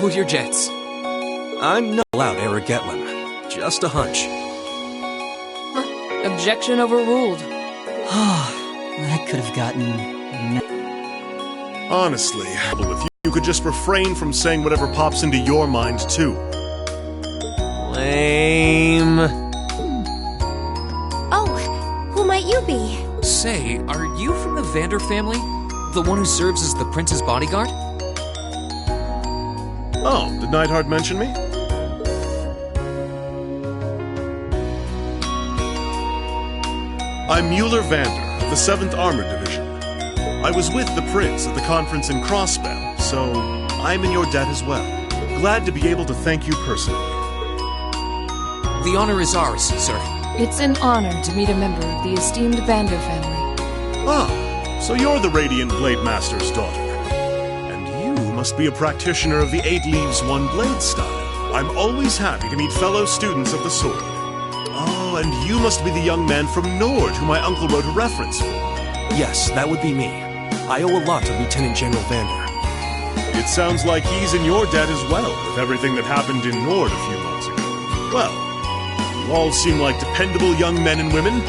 Move your jets. I'm not allowed Aragetlin. Just a hunch. Objection overruled. That could have gotten... Honestly, if you could just refrain from saying whatever pops into your mind, too. Lame. Oh, who might you be? Say, are you from the Vander family? The one who serves as the prince's bodyguard? Oh, did Neidhart mention me? I'm Mueller Vander, of the 7th Armored Division. I was with the Prince at the conference in Crossbell, so I'm in your debt as well. Glad to be able to thank you personally. The honor is ours, sir. It's an honor to meet a member of the esteemed Vander family. Ah, so you're the Radiant Blade Master's daughter. And you must be a practitioner of the 8 Leaves, 1 Blade style. I'm always happy to meet fellow students of the sword. Oh, and you must be the young man from Nord who my uncle wrote a reference for. Yes, that would be me. I owe a lot to Lieutenant General Vander. It sounds like he's in your debt as well, with everything that happened in Nord a few months ago. Well, you all seem like dependable young men and women.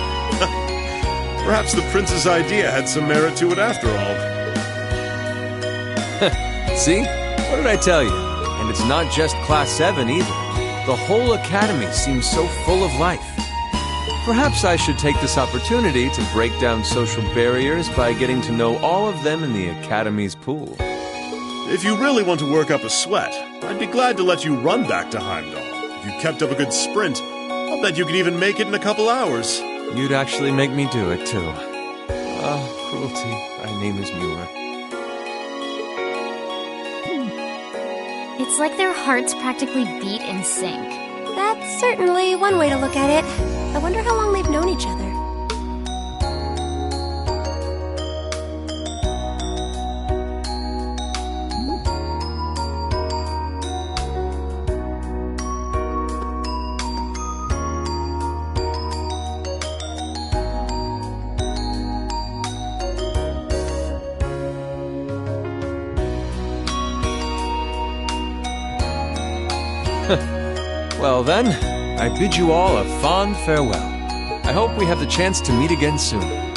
Perhaps the Prince's idea had some merit to it after all. See? What did I tell you? And it's not just Class 7 either. The whole Academy seems so full of life. Perhaps I should take this opportunity to break down social barriers by getting to know all of them in the Academy's pool. If you really want to work up a sweat, I'd be glad to let you run back to Heimdall. If you kept up a good sprint, I'll bet you could even make it in a couple hours. You'd actually make me do it, too. Cruelty. My name is Mueller. It's like their hearts practically beat in sync. That's certainly one way to look at it. I wonder how long they've known each other. Well then, I bid you all a fond farewell. I hope we have the chance to meet again soon.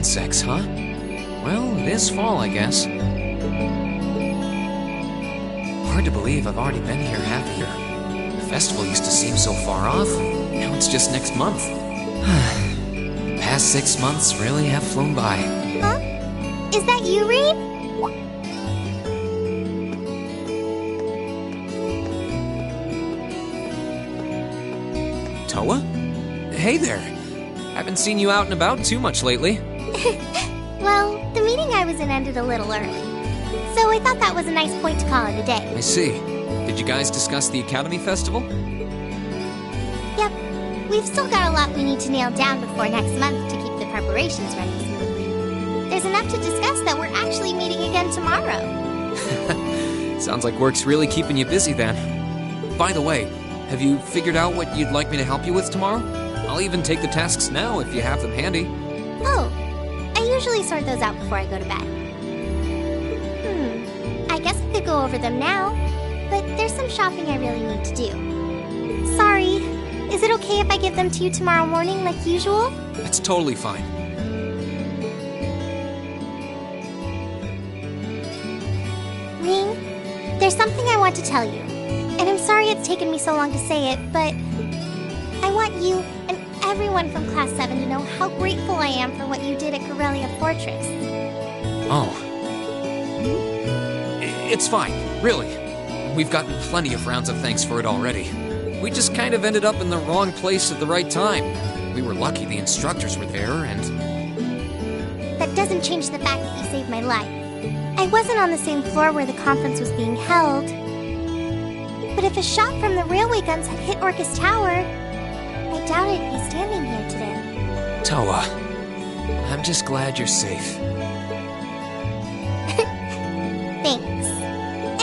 insects, huh? Well, it is fall, I guess. Hard to believe I've already been here half a year. The festival used to seem so far off. Now it's just next month. Past 6 months really have flown by. Huh? Is that you, Reed? Toa? Hey there. Haven't seen you out and about too much lately. Well, the meeting I was in ended a little early. So I thought that was a nice point to call it a day. I see. Did you guys discuss the Academy Festival? Yep. We've still got a lot we need to nail down before next month to keep the preparations running smoothly. There's enough to discuss that we're actually meeting again tomorrow. Sounds like work's really keeping you busy then. By the way, have you figured out what you'd like me to help you with tomorrow? I'll even take the tasks now if you have them handy. Oh, I usually sort those out before I go to bed. I guess I could go over them now, but there's some shopping I really need to do. Sorry, is it okay if I give them to you tomorrow morning like usual? That's totally fine. Ring, there's something I want to tell you. And I'm sorry it's taken me so long to say it, but I want you and everyone from Class 7 to know how grateful I am for what you did at Corellia Fortress. Oh. It's fine, really. We've gotten plenty of rounds of thanks for it already. We just kind of ended up in the wrong place at the right time. We were lucky the instructors were there, and... That doesn't change the fact that you saved my life. I wasn't on the same floor where the conference was being held. But if a shot from the railway guns had hit Orcus Tower, I doubt I'd be standing here today. Toa, I'm just glad you're safe. Thanks.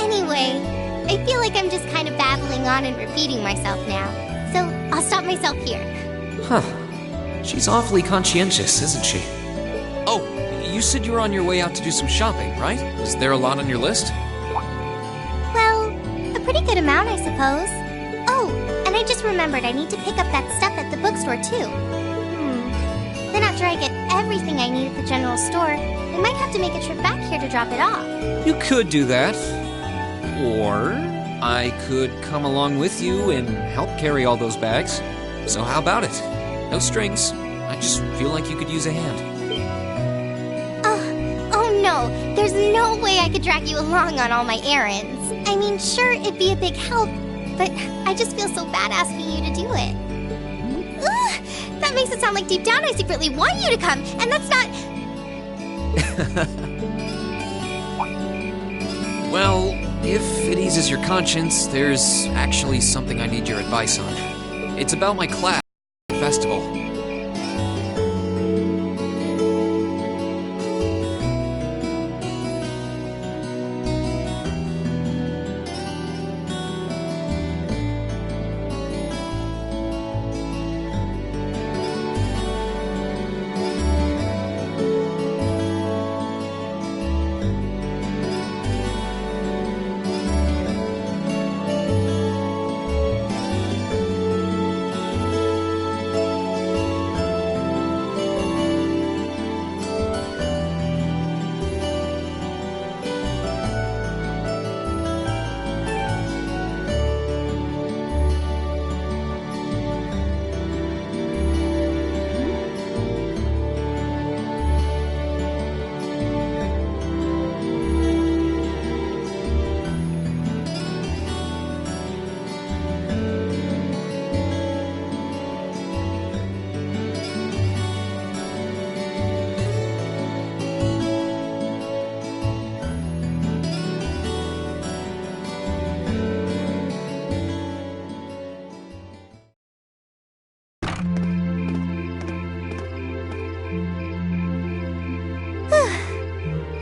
Anyway, I feel like I'm just kind of babbling on and repeating myself now, so I'll stop myself here. Huh. She's awfully conscientious, isn't she? Oh, you said you were on your way out to do some shopping, right? Is there a lot on your list? Well, a pretty good amount, I suppose. Oh, and I just remembered I need to pick up that stuff at the bookstore, too. Then after I get everything I need at the general store, I might have to make a trip back here to drop it off. You could do that. Or I could come along with you and help carry all those bags. So how about it? No strings. I just feel like you could use a hand. Oh no, there's no way I could drag you along on all my errands. I mean, sure, it'd be a big help, but I just feel so bad asking you to do it. Ugh, that makes it sound like deep down I secretly want you to come, and that's not... Well, if it eases your conscience, there's actually something I need your advice on. It's about my class festival.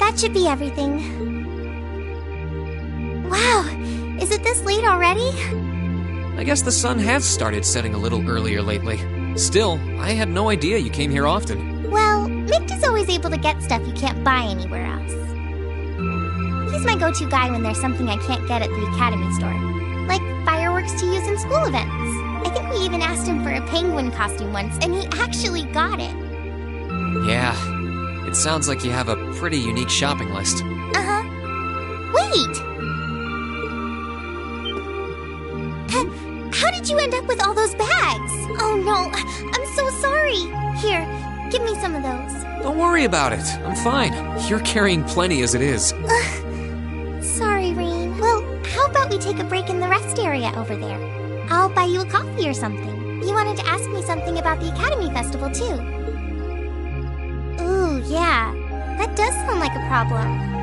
That should be everything. Wow, is it this late already? I guess the sun has started setting a little earlier lately. Still, I had no idea you came here often. Well, Mick is always able to get stuff you can't buy anywhere else. He's my go-to guy when there's something I can't get at the Academy store, like fireworks to use in school events. I think we even asked him for a penguin costume once, and he actually got it. Yeah, It sounds like you have a pretty unique shopping list. Uh-huh. Wait! How did you end up with all those bags? Oh no, I'm so sorry. Here, give me some of those. Don't worry about it. I'm fine. You're carrying plenty as it is. Sorry, Reen. Well, how about we take a break in the rest area over there? I'll buy you a coffee or something. You wanted to ask me something about the Academy Festival, too. Ooh, yeah. That does sound like a problem.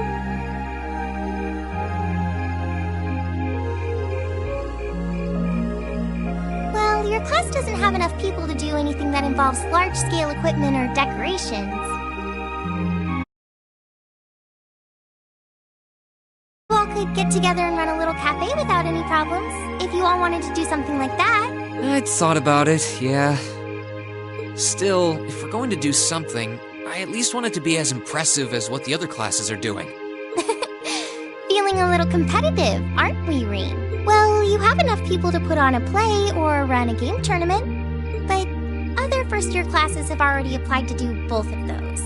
Well, your class doesn't have enough people to do anything that involves large-scale equipment or decorations. You all could get together and run a little cafe without any problems, if you all wanted to do something like that. I'd thought about it, yeah. Still, if we're going to do something, I at least want it to be as impressive as what the other classes are doing. Feeling a little competitive, aren't we, Reen? Well, you have enough people to put on a play or run a game tournament, but other first-year classes have already applied to do both of those.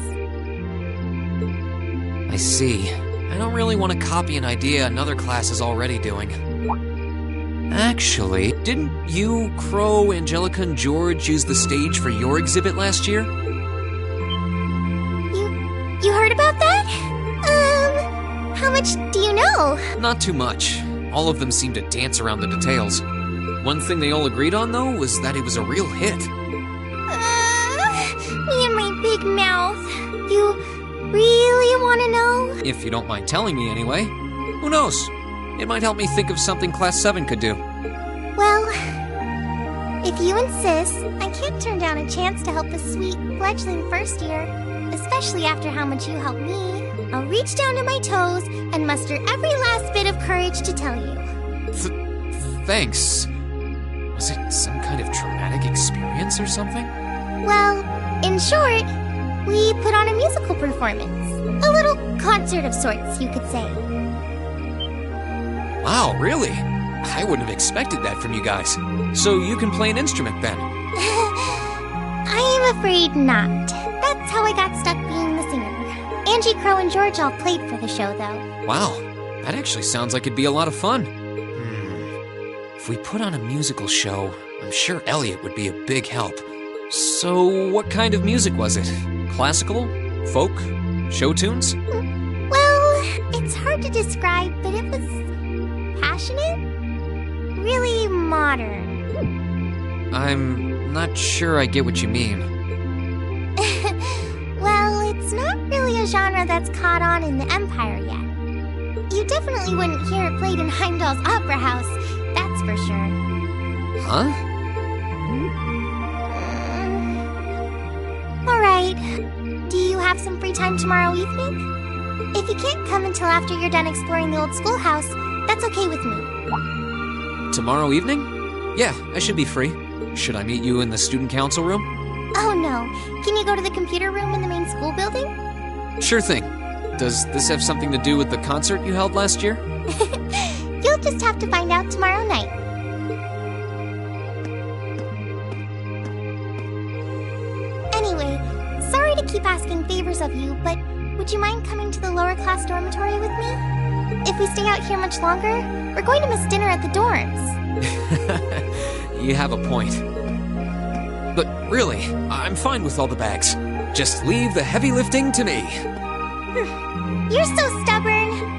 I see. I don't really want to copy an idea another class is already doing. Actually, didn't you, Crow, Angelica, and George use the stage for your exhibit last year? You heard about that? How much do you know? Not too much. All of them seemed to dance around the details. One thing they all agreed on, though, was that it was a real hit. Me and my big mouth. You really want to know? If you don't mind telling me anyway. Who knows? It might help me think of something Class 7 could do. Well, if you insist, I can't turn down a chance to help the sweet, fledgling first year, especially after how much you helped me. I'll reach down to my toes and muster every last bit of courage to tell you. Thanks. Was it some kind of traumatic experience or something? Well, in short, we put on a musical performance. A little concert of sorts, you could say. Wow, really? I wouldn't have expected that from you guys. So you can play an instrument then? I'm afraid not. That's how I got stuck being the singer. Angie, Crow, and George all played for the show, though. Wow, that actually sounds like it'd be a lot of fun. If we put on a musical show, I'm sure Elliot would be a big help. So what kind of music was it? Classical? Folk? Show tunes? Well, it's hard to describe, but it was passionate? Really modern. I'm not sure I get what you mean. Well, it's not really a genre that's caught on in the Empire yet. You definitely wouldn't hear it played in Heimdall's Opera House, that's for sure. Huh? Alright. Do you have some free time tomorrow evening? If you can't come until after you're done exploring the old schoolhouse, that's okay with me. Tomorrow evening? Yeah, I should be free. Should I meet you in the student council room? Oh no. Can you go to the computer room in the main school building? Sure thing. Does this have something to do with the concert you held last year? You'll just have to find out tomorrow night. Anyway, sorry to keep asking favors of you, but would you mind coming to the lower class dormitory with me? If we stay out here much longer, we're going to miss dinner at the dorms. You have a point. But really, I'm fine with all the bags. Just leave the heavy lifting to me. You're so stubborn.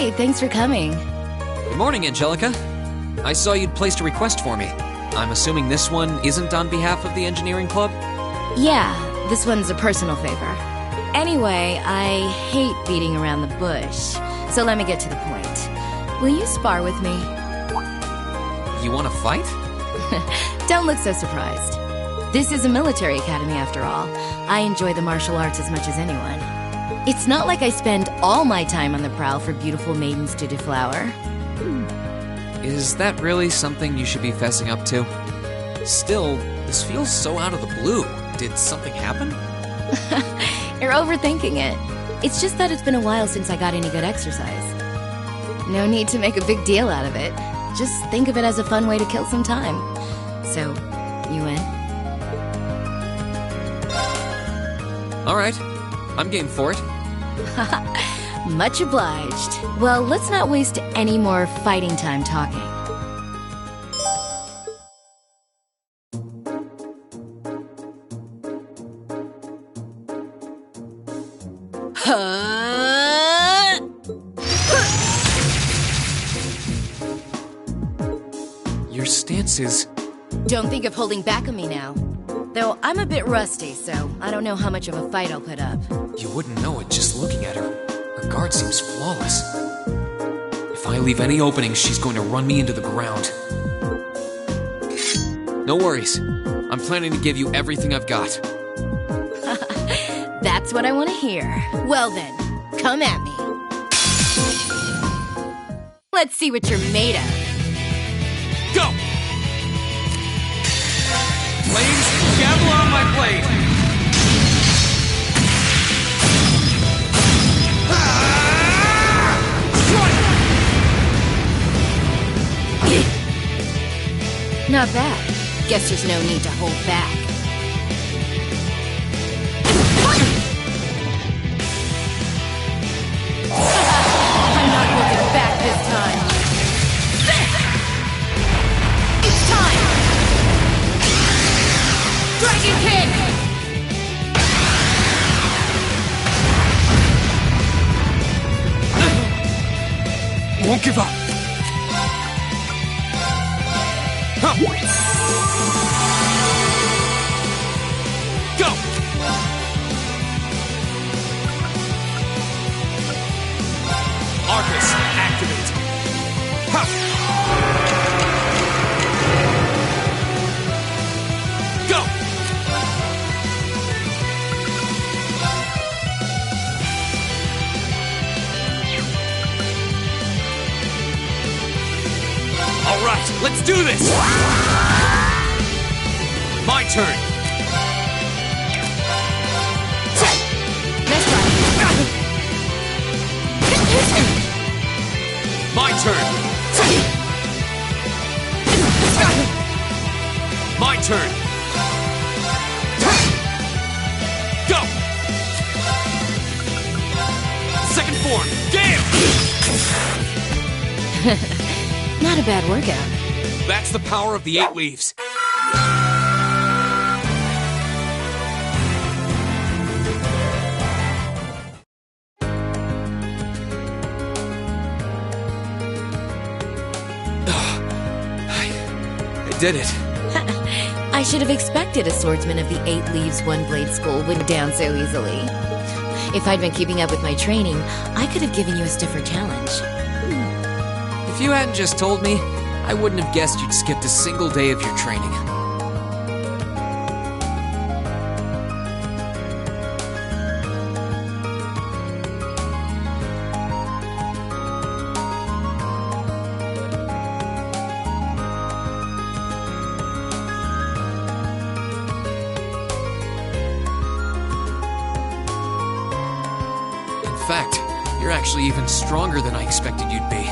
Hey, thanks for coming. Good morning, Angelica. I saw you'd placed a request for me. I'm assuming this one isn't on behalf of the engineering club? Yeah, this one's a personal favor. Anyway, I hate beating around the bush, so let me get to the point. Will you spar with me? You want to fight? Don't look so surprised. This is a military academy after all. I enjoy the martial arts as much as anyone. It's not like I spend all my time on the prowl for beautiful maidens to deflower. Is that really something you should be fessing up to? Still, this feels so out of the blue. Did something happen? You're overthinking it. It's just that it's been a while since I got any good exercise. No need to make a big deal out of it. Just think of it as a fun way to kill some time. So, you in? Alright, I'm game for it. Much obliged. Well, let's not waste any more fighting time talking. Your stance is... Don't think of holding back on me now. Though I'm a bit rusty, so I don't know how much of a fight I'll put up. You wouldn't know it just looking at her. Her guard seems flawless. If I leave any openings, she's going to run me into the ground. No worries. I'm planning to give you everything I've got. That's what I want to hear. Well then, come at me. Let's see what you're made of. Go! Flames, gavel on my blade! Not bad. Guess there's no need to hold back. I'm not holding back this time. It's time! Dragon Kick! Won't give up. Huh. Go! Arcus, activate. Ha! Go! All right, let's do this! My turn! Let's run. My turn! My turn! Go! Second form, gale! Not a bad workout. That's the power of the 8 leaves. I did it. I should have expected a swordsman of the 8 Leaves, 1 Blade school went down so easily. If I'd been keeping up with my training, I could have given you a stiffer challenge. If you hadn't just told me, I wouldn't have guessed you'd skipped a single day of your training. In fact, you're actually even stronger than I expected you'd be.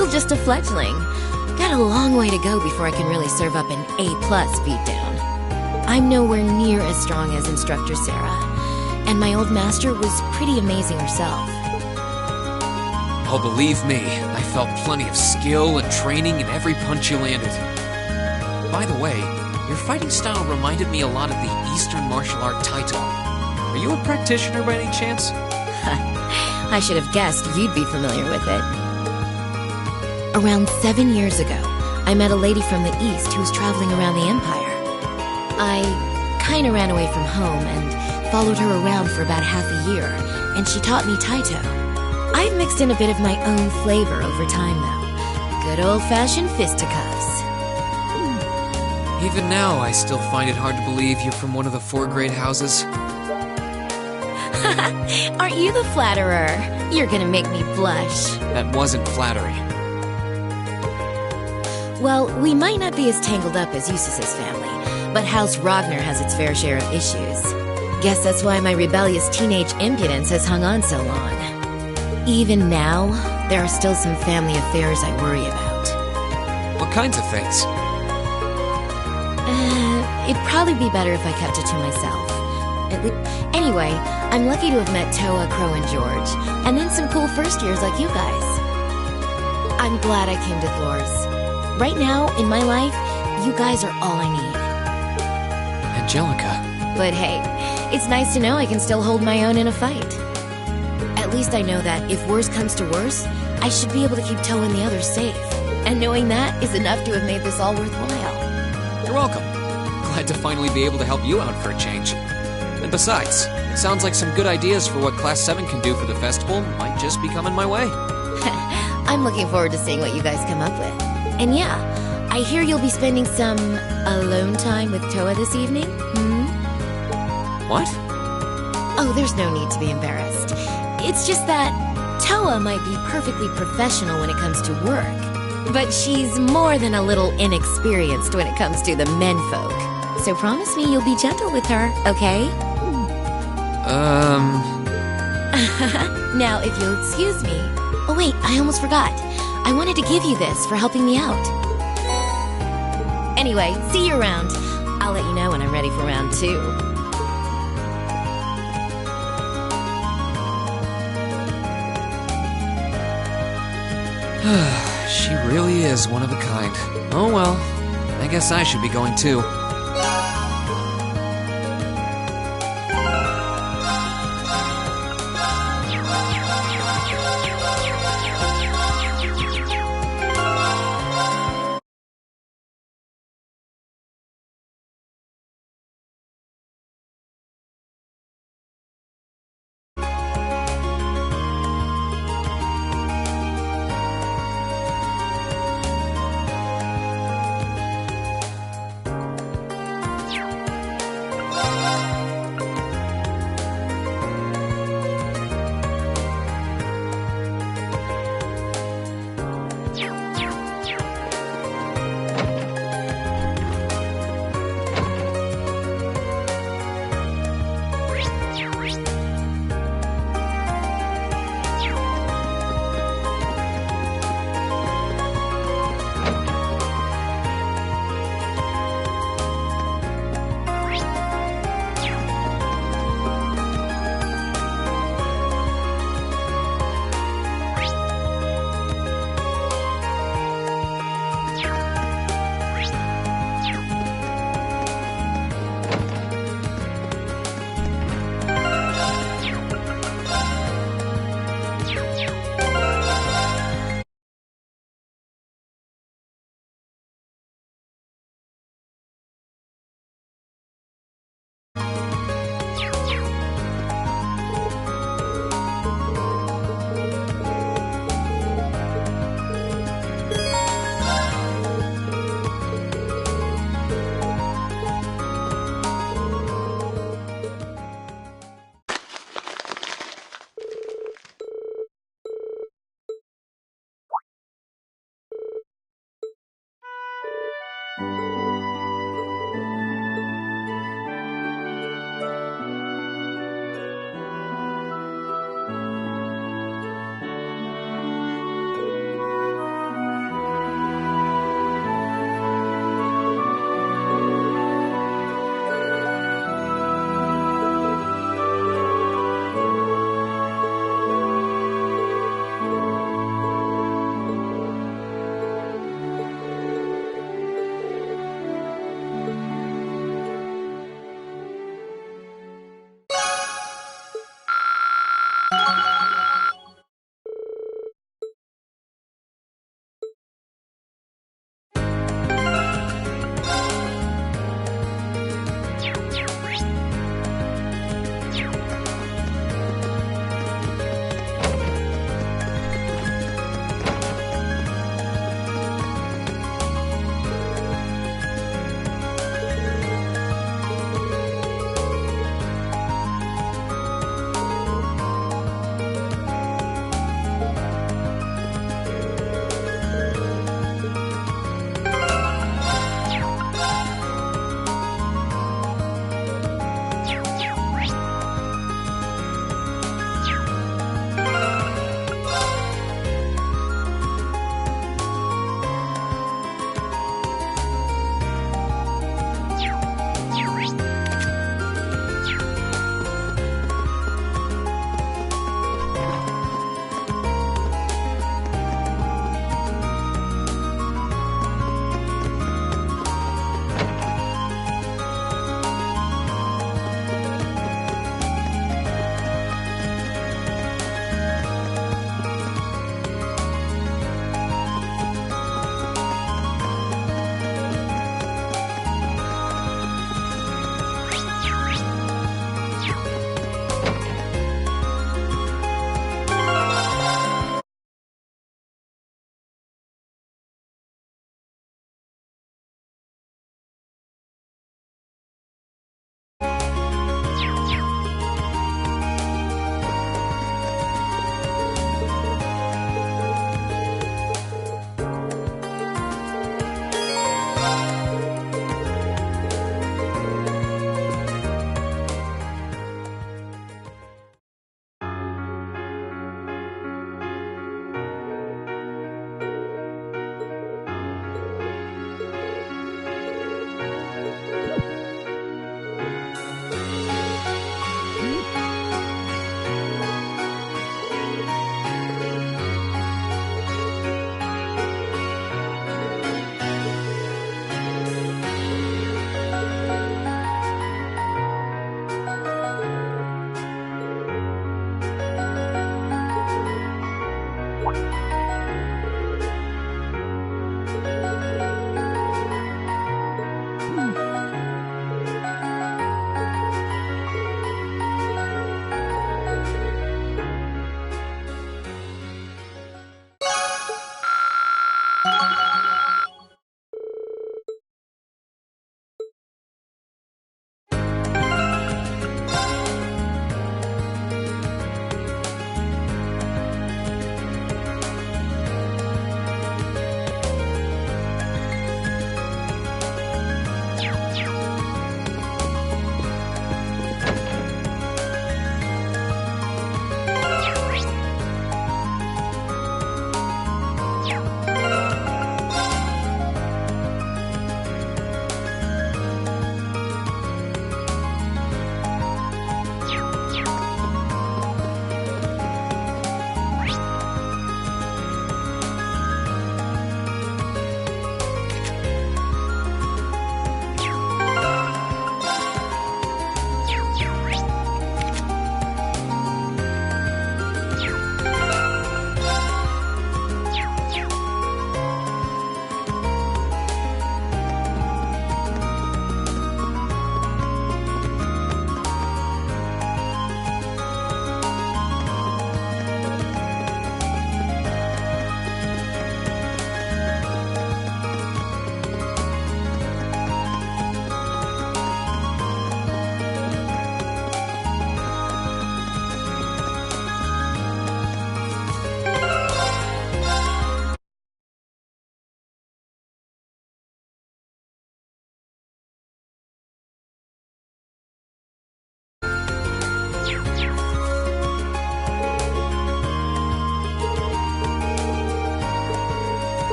still just a fledgling. Got a long way to go before I can really serve up an A+ beatdown. I'm nowhere near as strong as Instructor Sarah, and my old master was pretty amazing herself. Oh, believe me, I felt plenty of skill and training in every punch you landed. By the way, your fighting style reminded me a lot of the Eastern martial art Taito. Are you a practitioner by any chance? I should have guessed you'd be familiar with it. Around 7 years ago, I met a lady from the East who was traveling around the Empire. I kinda ran away from home and followed her around for about half a year, and she taught me Taito. I've mixed in a bit of my own flavor over time, though. Good old-fashioned fisticuffs. Even now, I still find it hard to believe you're from one of the 4 great houses. Aren't you the flatterer? You're gonna make me blush. That wasn't flattering. Well, we might not be as tangled up as Eustace's family, but House Ragnar has its fair share of issues. Guess that's why my rebellious teenage impudence has hung on so long. Even now, there are still some family affairs I worry about. What kinds of things? It'd probably be better if I kept it to myself. Anyway, I'm lucky to have met Toa, Crow, and George, and then some cool first years like you guys. I'm glad I came to Thor's. Right now, in my life, you guys are all I need. Angelica. But hey, it's nice to know I can still hold my own in a fight. At least I know that if worse comes to worse, I should be able to keep Toa and the others safe. And knowing that is enough to have made this all worthwhile. You're welcome. Glad to finally be able to help you out for a change. And besides, it sounds like some good ideas for what Class 7 can do for the festival might just be coming my way. I'm looking forward to seeing what you guys come up with. And yeah, I hear you'll be spending some alone time with Toa this evening, What? Oh, there's no need to be embarrassed. It's just that Toa might be perfectly professional when it comes to work, but she's more than a little inexperienced when it comes to the menfolk. So promise me you'll be gentle with her, okay? Now, if you'll excuse me... Oh wait, I almost forgot. I wanted to give you this for helping me out. Anyway, see you around. I'll let you know when I'm ready for round 2. She really is one of a kind. Oh well, I guess I should be going too.